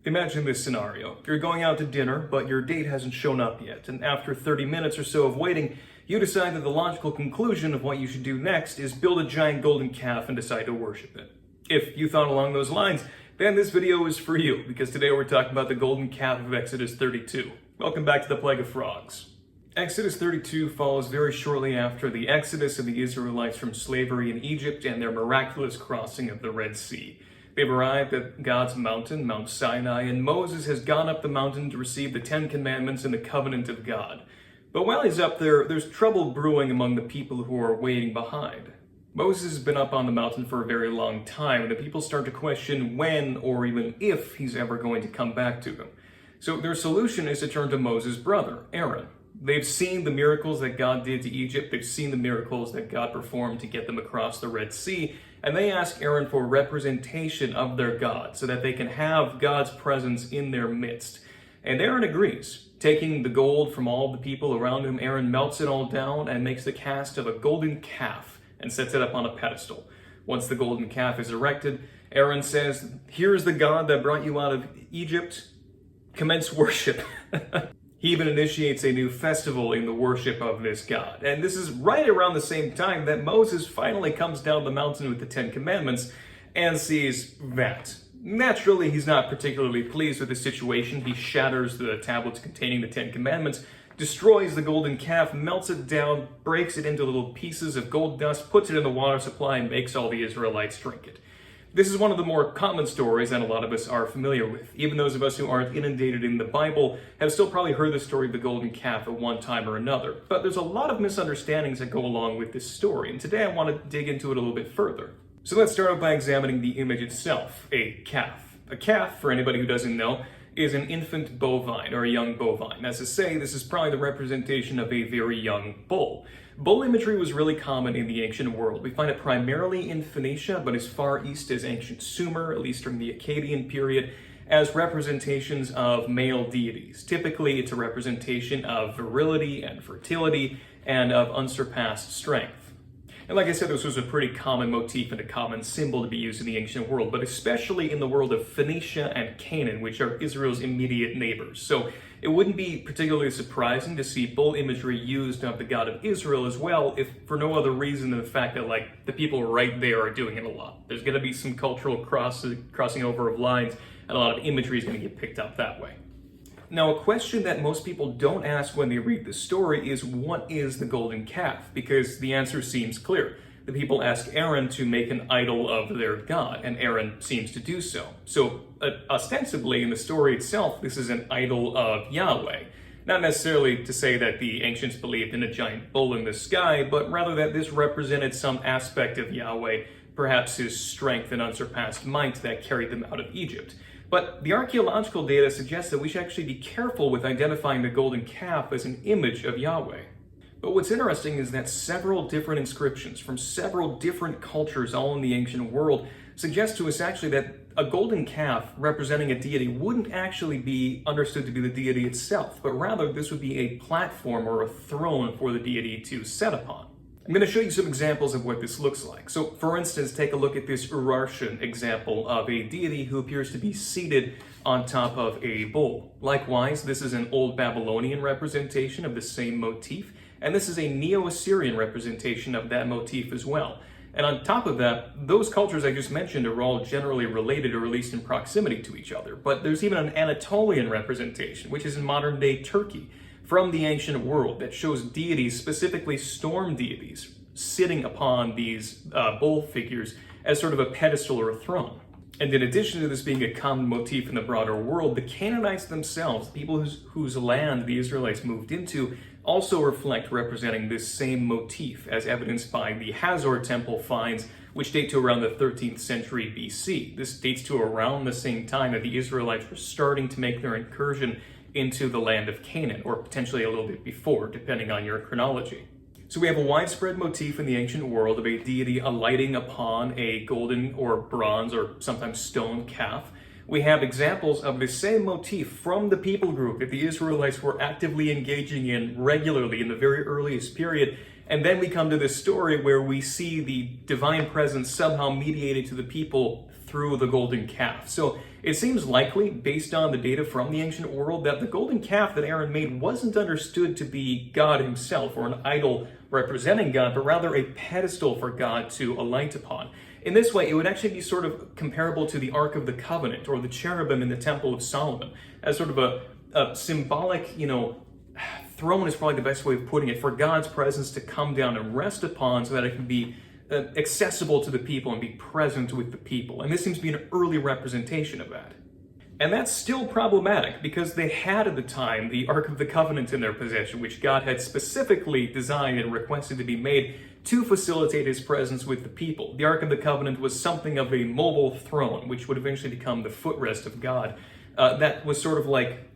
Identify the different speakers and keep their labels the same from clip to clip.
Speaker 1: Imagine this scenario. You're going out to dinner, but your date hasn't shown up yet, and after 30 minutes or so of waiting, you decide that the logical conclusion of what you should do next is build a giant golden calf and decide to worship it. If you thought along those lines, then this video is for you, because today we're talking about the golden calf of Exodus 32. Welcome back to the Plague of Frogs. Exodus 32 follows very shortly after the exodus of the Israelites from slavery in Egypt and their miraculous crossing of the Red Sea. They've arrived at God's mountain, Mount Sinai, and Moses has gone up the mountain to receive the 10 Commandments and the covenant of God. But while he's up there, there's trouble brewing among the people who are waiting behind. Moses has been up on the mountain for a very long time, and the people start to question when or even if he's ever going to come back to them. So their solution is to turn to Moses' brother, Aaron. They've seen the miracles that God did to Egypt. They've seen the miracles that God performed to get them across the Red Sea. And they ask Aaron for representation of their God so that they can have God's presence in their midst. And Aaron agrees. Taking the gold from all the people around him, Aaron melts it all down and makes the cast of a golden calf and sets it up on a pedestal. Once the golden calf is erected, Aaron says, "Here's the God that brought you out of Egypt. Commence worship." He even initiates a new festival in the worship of this God. And this is right around the same time that Moses finally comes down the mountain with the 10 Commandments and sees that. Naturally, he's not particularly pleased with the situation. He shatters the tablets containing the 10 Commandments, destroys the golden calf, melts it down, breaks it into little pieces of gold dust, puts it in the water supply, and makes all the Israelites drink it. This is one of the more common stories that a lot of us are familiar with. Even those of us who aren't inundated in the Bible have still probably heard the story of the golden calf at one time or another. But there's a lot of misunderstandings that go along with this story, and today I want to dig into it a little bit further. So let's start out by examining the image itself, a calf. A calf, for anybody who doesn't know, is an infant bovine or a young bovine. As to say, this is probably the representation of a very young bull. Bull imagery was really common in the ancient world. We find it primarily in Phoenicia, but as far east as ancient Sumer, at least during the Akkadian period, as representations of male deities. Typically, it's a representation of virility and fertility and of unsurpassed strength. And like I said, this was a pretty common motif and a common symbol to be used in the ancient world, but especially in the world of Phoenicia and Canaan, which are Israel's immediate neighbors. So it wouldn't be particularly surprising to see bull imagery used of the God of Israel as well, if for no other reason than the fact that the people right there are doing it a lot. There's going to be some cultural crossing over of lines, and a lot of imagery is going to get picked up that way. Now, a question that most people don't ask when they read the story is, what is the golden calf? Because the answer seems clear. The people ask Aaron to make an idol of their God, and Aaron seems to do so. So, ostensibly, in the story itself, this is an idol of Yahweh. Not necessarily to say that the ancients believed in a giant bull in the sky, but rather that this represented some aspect of Yahweh, perhaps his strength and unsurpassed might that carried them out of Egypt. But the archaeological data suggests that we should actually be careful with identifying the golden calf as an image of Yahweh. But what's interesting is that several different inscriptions from several different cultures all in the ancient world suggest to us actually that a golden calf representing a deity wouldn't actually be understood to be the deity itself, but rather this would be a platform or a throne for the deity to set upon. I'm going to show you some examples of what this looks like. So, for instance, take a look at this Urartian example of a deity who appears to be seated on top of a bull. Likewise, this is an Old Babylonian representation of the same motif, and this is a Neo-Assyrian representation of that motif as well. And on top of that, those cultures I just mentioned are all generally related, or at least in proximity to each other. But there's even an Anatolian representation, which is in modern-day Turkey, from the ancient world, that shows deities, specifically storm deities, sitting upon these bull figures as sort of a pedestal or a throne. And in addition to this being a common motif in the broader world, the Canaanites themselves, people whose land the Israelites moved into, also reflect representing this same motif, as evidenced by the Hazor temple finds, which date to around the 13th century BC. This dates to around the same time that the Israelites were starting to make their incursion into the land of Canaan, or potentially a little bit before, depending on your chronology. So we have a widespread motif in the ancient world of a deity alighting upon a golden or bronze or sometimes stone calf. We have examples of the same motif from the people group that the Israelites were actively engaging in regularly in the very earliest period. And then we come to this story where we see the divine presence somehow mediated to the people through the golden calf. So It seems likely, based on the data from the ancient world, that the golden calf that Aaron made wasn't understood to be God himself or an idol representing God, but rather a pedestal for God to alight upon. In this way, it would actually be sort of comparable to the Ark of the Covenant or the cherubim in the Temple of Solomon, as sort of a symbolic, throne is probably the best way of putting it, for God's presence to come down and rest upon so that it can be accessible to the people and be present with the people. And this seems to be an early representation of that. And that's still problematic because they had at the time the Ark of the Covenant in their possession, which God had specifically designed and requested to be made to facilitate his presence with the people. The Ark of the Covenant was something of a mobile throne, which would eventually become the footrest of God. That was sort of like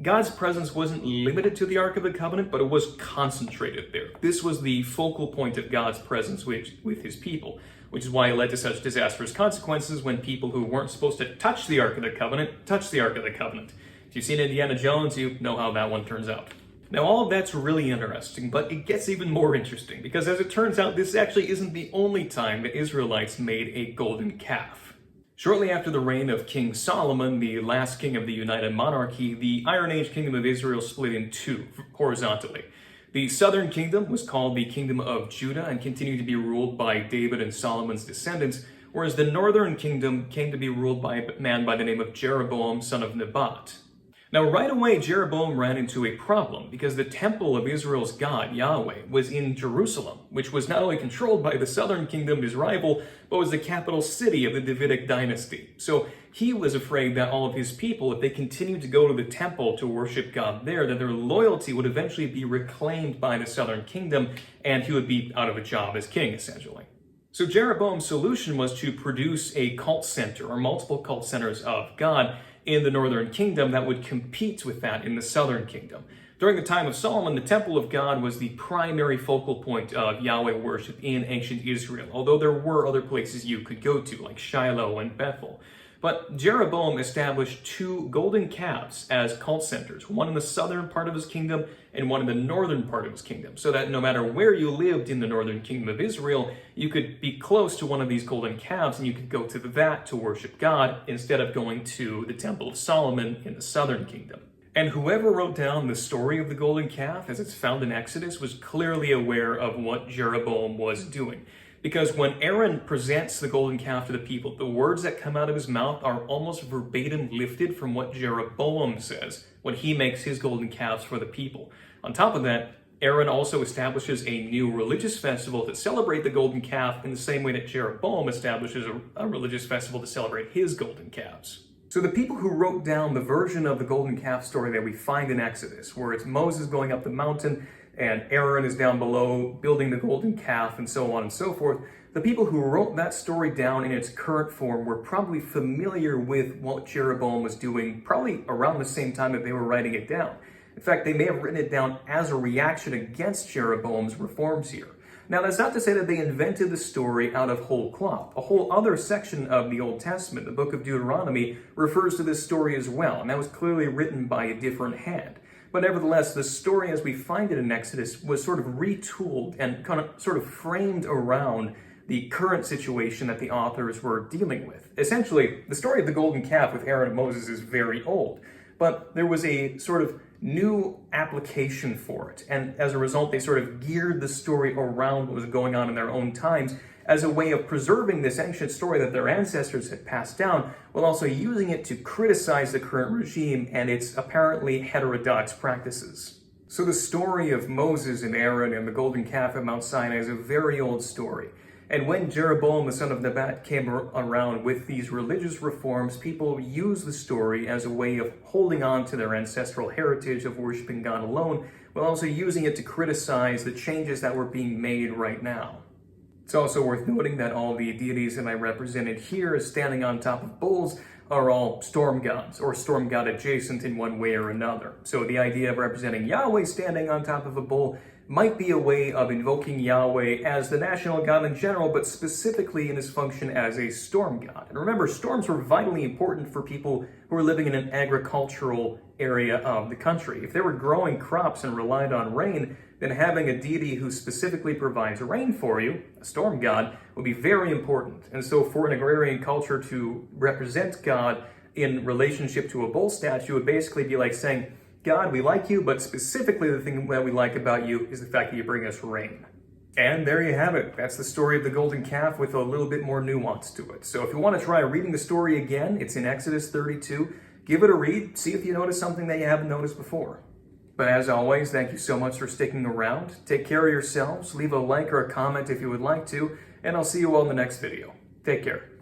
Speaker 1: God's presence wasn't limited to the Ark of the Covenant, but it was concentrated there. This was the focal point of God's presence with his people, which is why it led to such disastrous consequences when people who weren't supposed to touch the Ark of the Covenant touched the Ark of the Covenant. If you've seen Indiana Jones, you know how that one turns out. Now, all of that's really interesting, but it gets even more interesting because, as it turns out, this actually isn't the only time the Israelites made a golden calf. Shortly after the reign of King Solomon, the last king of the United Monarchy, the Iron Age Kingdom of Israel split in two, horizontally. The southern kingdom was called the Kingdom of Judah and continued to be ruled by David and Solomon's descendants, whereas the northern kingdom came to be ruled by a man by the name of Jeroboam, son of Nebat. Now, right away, Jeroboam ran into a problem because the temple of Israel's God, Yahweh, was in Jerusalem, which was not only controlled by the southern kingdom, his rival, but was the capital city of the Davidic dynasty. So he was afraid that all of his people, if they continued to go to the temple to worship God there, that their loyalty would eventually be reclaimed by the southern kingdom, and he would be out of a job as king, essentially. So Jeroboam's solution was to produce a cult center, or multiple cult centers of God, in the northern kingdom that would compete with that in the southern kingdom. During the time of Solomon, the temple of God was the primary focal point of Yahweh worship in ancient Israel, although there were other places you could go to, like Shiloh and Bethel. But Jeroboam established two golden calves as cult centers, one in the southern part of his kingdom and one in the northern part of his kingdom, so that no matter where you lived in the northern kingdom of Israel, you could be close to one of these golden calves and you could go to that to worship God instead of going to the Temple of Solomon in the southern kingdom. And whoever wrote down the story of the golden calf, as it's found in Exodus, was clearly aware of what Jeroboam was doing. Because when Aaron presents the golden calf to the people, the words that come out of his mouth are almost verbatim lifted from what Jeroboam says when he makes his golden calves for the people. On top of that, Aaron also establishes a new religious festival to celebrate the golden calf in the same way that Jeroboam establishes a religious festival to celebrate his golden calves. So the people who wrote down the version of the golden calf story that we find in Exodus, where it's Moses going up the mountain and Aaron is down below building the golden calf and so on and so forth, the people who wrote that story down in its current form were probably familiar with what Jeroboam was doing, probably around the same time that they were writing it down. In fact, they may have written it down as a reaction against Jeroboam's reforms here. Now, that's not to say that they invented the story out of whole cloth. A whole other section of the Old Testament, the book of Deuteronomy, refers to this story as well, and that was clearly written by a different hand. But nevertheless, the story as we find it in Exodus was sort of retooled and kind of sort of framed around the current situation that the authors were dealing with. Essentially, the story of the golden calf with Aaron and Moses is very old, but there was a sort of new application for it. And as a result, they sort of geared the story around what was going on in their own times as a way of preserving this ancient story that their ancestors had passed down, while also using it to criticize the current regime and its apparently heterodox practices. So the story of Moses and Aaron and the golden calf at Mount Sinai is a very old story. And when Jeroboam, the son of Nebat, came around with these religious reforms, people used the story as a way of holding on to their ancestral heritage of worshiping God alone, while also using it to criticize the changes that were being made right now. It's also worth noting that all the deities that I represented here as standing on top of bulls are all storm gods, or storm god adjacent in one way or another. So the idea of representing Yahweh standing on top of a bull might be a way of invoking Yahweh as the national god in general, but specifically in his function as a storm god. And remember, storms were vitally important for people who were living in an agricultural area of the country. If they were growing crops and relied on rain, then having a deity who specifically provides rain for you, a storm god, would be very important. And so for an agrarian culture to represent God in relationship to a bull statue would basically be like saying, God, we like you, but specifically the thing that we like about you is the fact that you bring us rain. And there you have it. That's the story of the golden calf with a little bit more nuance to it. So if you want to try reading the story again, it's in Exodus 32. Give it a read, see if you notice something that you haven't noticed before. But as always, thank you so much for sticking around. Take care of yourselves, leave a like or a comment if you would like to, and I'll see you all in the next video. Take care.